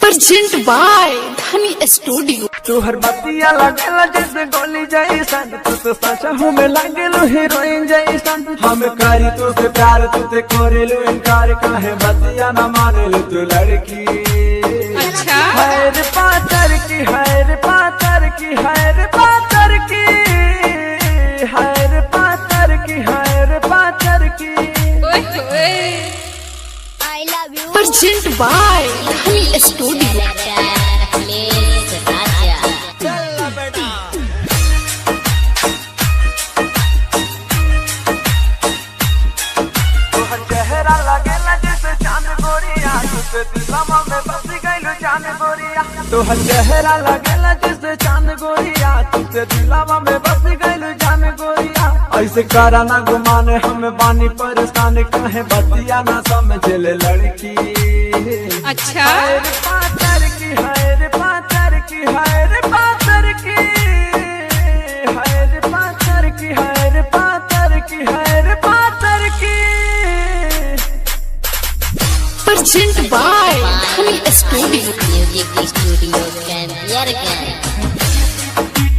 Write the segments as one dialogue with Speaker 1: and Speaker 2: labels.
Speaker 1: Present by धनी studio.
Speaker 2: तोहर बतिया लगेला जैसे गोली जैसन, तू तो सचा हमें लागेलो हीरोइन जैसन। हम करी तो से प्यार तुझे करेलू इनकार, काहे बतिया न मानेलू तू लड़की।
Speaker 1: अच्छा
Speaker 2: हैर पातर की, हैर पातर की, हैर पातर की, हैर पातर की, हैर पातर की।
Speaker 1: प्रेजेंट बाय धनी स्टूडियो।
Speaker 2: चेहरा लगेला जैसे चांद गोरिया, तुझे दिलवा में बस गइलू जान गोरिया। तोहर चेहरा लगेला जैसे चांद गोरिया, तुझे दिलवा में बस गइलू जान गोरिया। ऐसे करा ना गुमान, हम बानी परेशान, कहे बतिया ना समझले लड़की।
Speaker 1: अच्छा
Speaker 2: हैर पातर की, हैर पातर की, हैर पातर की, हैर पातर की, हैर पातर की, हैर पातर की।
Speaker 1: प्रेजेंट बाय धनी स्टूडियो।
Speaker 3: म्यूजिक स्टूडियो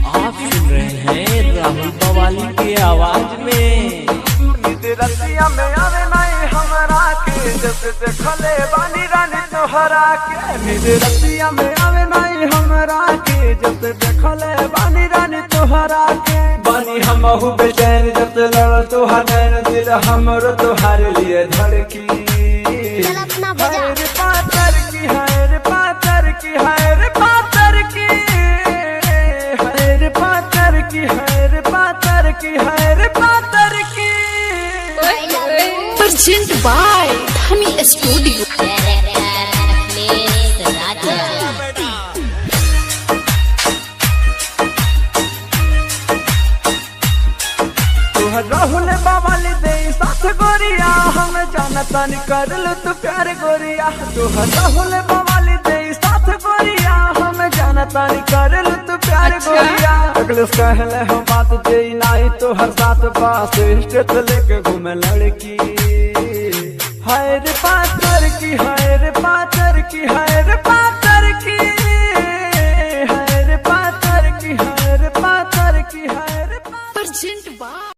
Speaker 4: आप सुन रहे हैं राहुल बवाली की आवाज में।
Speaker 2: नींद रतिया में आवे नहीं हमरा के, जब देखले बानी रानी तोहरा के। नींद रतिया में आवे नहीं हमरा के, जब देखले बानी रानी तोहरा के। बानी हमहु बेचैन जब लड़ तोहर नैन, दिल हमरो तोहर लिए धड़की। हैर पातर की, हैर पातर की, हैर पातर की, हैर पातर की, हैर पातर की, हैर पातर की।
Speaker 1: प्रेजेंट बाय धनी स्टूडियो।
Speaker 2: राहुल बवाली दे साथ गोरिया, हम जानता नहीं कर लो तू प्यार गोरिया। तोहर राहुल बवाली दे साथ गोरिया, हम जानता नहीं कर लो तू प्यार गोरिया। अगले कहले हम बात दे नहीं तोहर साथ, पास स्टेट लेके घूमे लड़की। हैर पातर की, हैर पातर की, हैर पातर